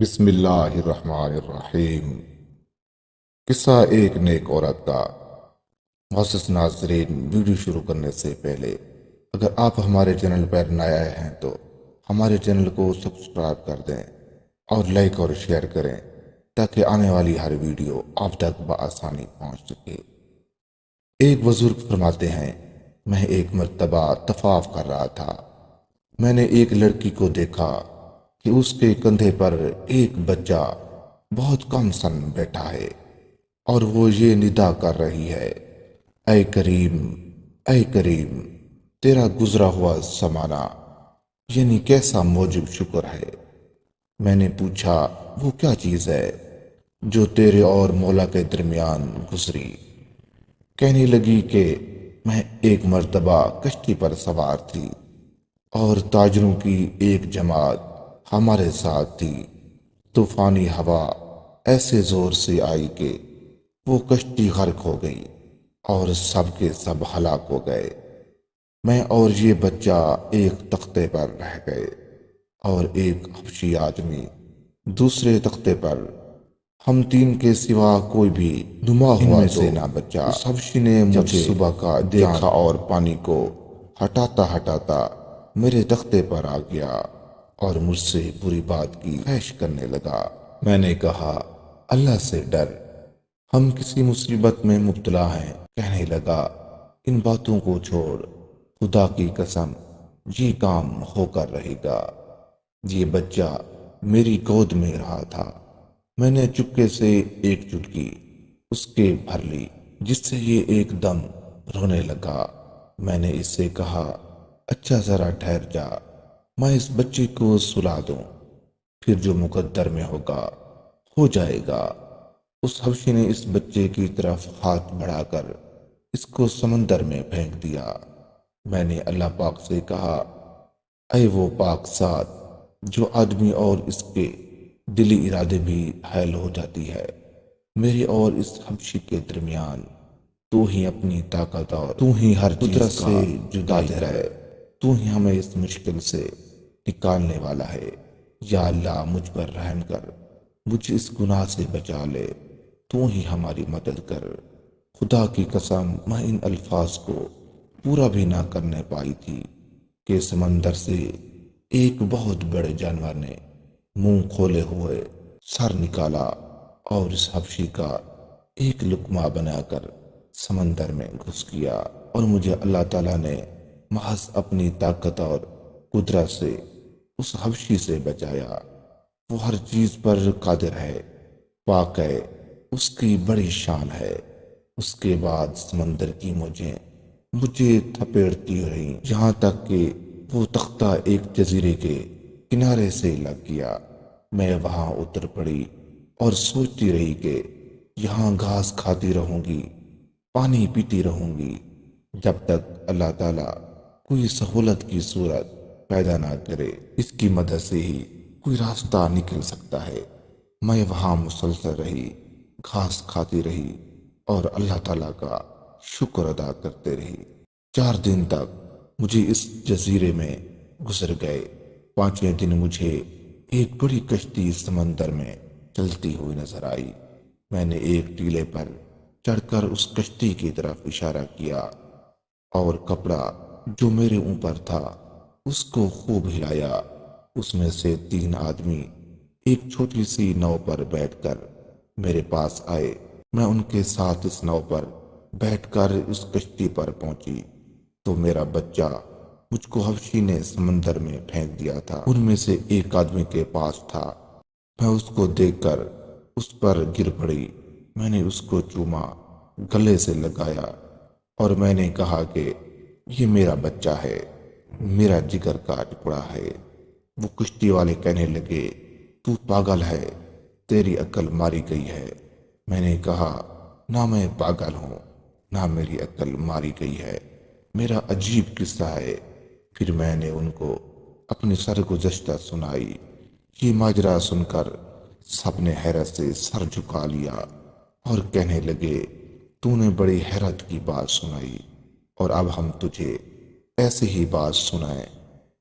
بسم اللہ الرحمن الرحیم۔ قصہ ایک نیک عورت کا۔ معزز ناظرین، ویڈیو شروع کرنے سے پہلے اگر آپ ہمارے چینل پر نئے آئے ہیں تو ہمارے چینل کو سبسکرائب کر دیں اور لائک اور شیئر کریں تاکہ آنے والی ہر ویڈیو آپ تک بآسانی پہنچ سکے۔ ایک بزرگ فرماتے ہیں، میں ایک مرتبہ طواف کر رہا تھا۔ میں نے ایک لڑکی کو دیکھا کہ اس کے کندھے پر ایک بچہ بہت کم سن بیٹھا ہے اور وہ یہ ندا کر رہی ہے، اے کریم، اے کریم، تیرا گزرا ہوا زمانہ، یعنی کیسا موجب شکر ہے۔ میں نے پوچھا، وہ کیا چیز ہے جو تیرے اور مولا کے درمیان گزری؟ کہنے لگی کہ میں ایک مرتبہ کشتی پر سوار تھی اور تاجروں کی ایک جماعت ہمارے ساتھ تھی۔ طوفانی ہوا ایسے زور سے آئی کہ وہ کشتی غرق ہو گئی اور سب کے سب ہلاک ہو گئے۔ میں اور یہ بچہ ایک تختے پر رہ گئے اور ایک حبشی آدمی دوسرے تختے پر۔ ہم تین کے سوا کوئی بھی نما ہوا سے نہ بچا۔ اس حبشی نے مجھے صبح کا دیکھا اور پانی کو ہٹاتا ہٹاتا میرے تختے پر آ گیا اور مجھ سے بری بات کی خواہش کرنے لگا۔ میں نے کہا، اللہ سے ڈر، ہم کسی مصیبت میں مبتلا ہیں۔ کہنے لگا، ان باتوں کو چھوڑ، خدا کی قسم یہ کام ہو کر رہے گا۔ یہ بچہ میری گود میں رہا تھا۔ میں نے چپکے سے ایک چٹکی اس کے بھر لی جس سے یہ ایک دم رونے لگا۔ میں نے اس سے کہا، اچھا ذرا ٹھہر جا، میں اس بچے کو سلا دوں، پھر جو مقدر میں ہوگا ہو جائے گا۔ اس حبشی نے اس بچے کی طرف ہاتھ بڑھا کر اس کو سمندر میں پھینک دیا۔ میں نے اللہ پاک سے کہا، اے وہ پاک ذات جو آدمی اور اس کے دلی ارادے بھی حائل ہو جاتی ہے، میرے اور اس حبشی کے درمیان تو ہی اپنی طاقت اور تو ہی ہر قدرت سے جدا ہے، تو ہی ہمیں اس مشکل سے نکالنے والا ہے۔ یا اللہ، مجھ پر رحم کر، مجھے اس گناہ سے بچا لے، تو ہی ہماری مدد کر۔ خدا کی قسم میں ان الفاظ کو پورا بھی نہ کرنے پائی تھی کہ سمندر سے ایک بہت بڑے جانور نے منہ کھولے ہوئے سر نکالا اور اس حبشی کا ایک لقمہ بنا کر سمندر میں گھس گیا، اور مجھے اللہ تعالیٰ نے محض اپنی طاقت اور قدرت سے اس حبشی سے بچایا۔ وہ ہر چیز پر قادر ہے، پاک ہے، اس کی بڑی شان ہے۔ اس کے بعد سمندر کی مجھے تھپیڑتی رہی یہاں تک کہ وہ تختہ ایک جزیرے کے کنارے سے لگ گیا۔ میں وہاں اتر پڑی اور سوچتی رہی کہ یہاں گھاس کھاتی رہوں گی، پانی پیتی رہوں گی، جب تک اللہ تعالیٰ کوئی سہولت کی صورت پیدا نہ کرے۔ اس کی مدد سے ہی کوئی راستہ نکل سکتا ہے۔ میں وہاں مسلسل رہی، گھاس کھاتی رہی اور اللہ تعالیٰ کا شکر ادا کرتے رہی۔ 4 دن تک مجھے اس جزیرے میں گزر گئے۔ 5ویں دن مجھے ایک بڑی کشتی سمندر میں چلتی ہوئی نظر آئی۔ میں نے ایک ٹیلے پر چڑھ کر اس کشتی کی طرف اشارہ کیا اور کپڑا جو میرے اوپر تھا اس کو خوب ہلایا۔ اس میں سے 3 آدمی ایک چھوٹی سی ناؤ پر بیٹھ کر میرے پاس آئے۔ میں ان کے ساتھ اس ناؤ پر بیٹھ کر اس کشتی پر پہنچی تو میرا بچہ مجھ کو حبشی نے سمندر میں پھینک دیا تھا۔ ان میں سے ایک آدمی کے پاس تھا۔ میں اس کو دیکھ کر اس پر گر پڑی۔ میں نے اس کو چوما، گلے سے لگایا اور میں نے کہا کہ یہ میرا بچہ ہے، میرا جگر کا ٹکڑا ہے۔ وہ کشتی والے کہنے لگے، تو پاگل ہے، تیری عقل ماری گئی ہے۔ میں نے کہا، نہ میں پاگل ہوں، نہ میری عقل ماری گئی ہے، میرا عجیب قصہ ہے۔ پھر میں نے ان کو اپنی سرگزشتہ سنائی۔ یہ ماجرا سن کر سب نے حیرت سے سر جھکا لیا اور کہنے لگے، تو نے بڑی حیرت کی بات سنائی، اور اب ہم تجھے ایسے ہی بات سنائیں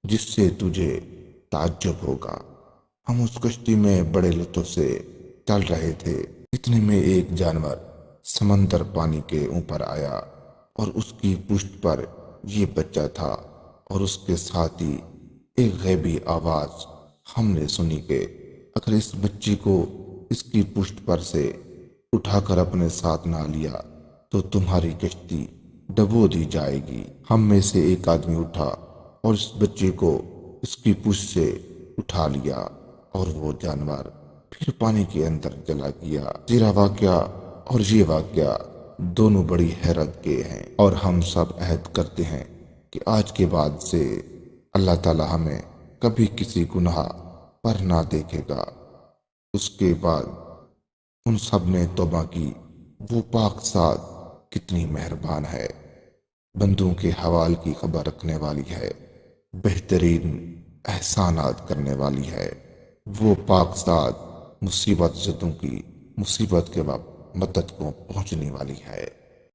جس سے تجھے تعجب ہوگا۔ ہم اس کشتی میں بڑے لطف سے چل رہے تھے، اتنے میں ایک جانور سمندر پانی کے اوپر آیا اور اس کی پشت پر یہ بچہ تھا، اور اس کے ساتھ ہی ایک غیبی آواز ہم نے سنی کہ اگر اس بچی کو اس کی پشت پر سے اٹھا کر اپنے ساتھ نہ لیا تو تمہاری کشتی ڈبو دی جائے گی۔ ہم میں سے ایک آدمی اٹھا اور اس بچے کو اس کی پشت سے اٹھا لیا، اور وہ جانور پھر پانی کے اندر چلا گیا۔ تیرا واقعہ اور یہ واقعہ دونوں بڑی حیرت کے ہیں، اور ہم سب عہد کرتے ہیں کہ آج کے بعد سے اللہ تعالی ہمیں کبھی کسی گناہ پر نہ دیکھے گا۔ اس کے بعد ان سب نے توبہ کی۔ وہ پاک ذات کتنی مہربان ہے، بندوں کے حوال کی خبر رکھنے والی ہے، بہترین احسانات کرنے والی ہے۔ وہ پاک ذات مصیبت زدوں کی مصیبت کے وقت مدد کو پہنچنے والی ہے۔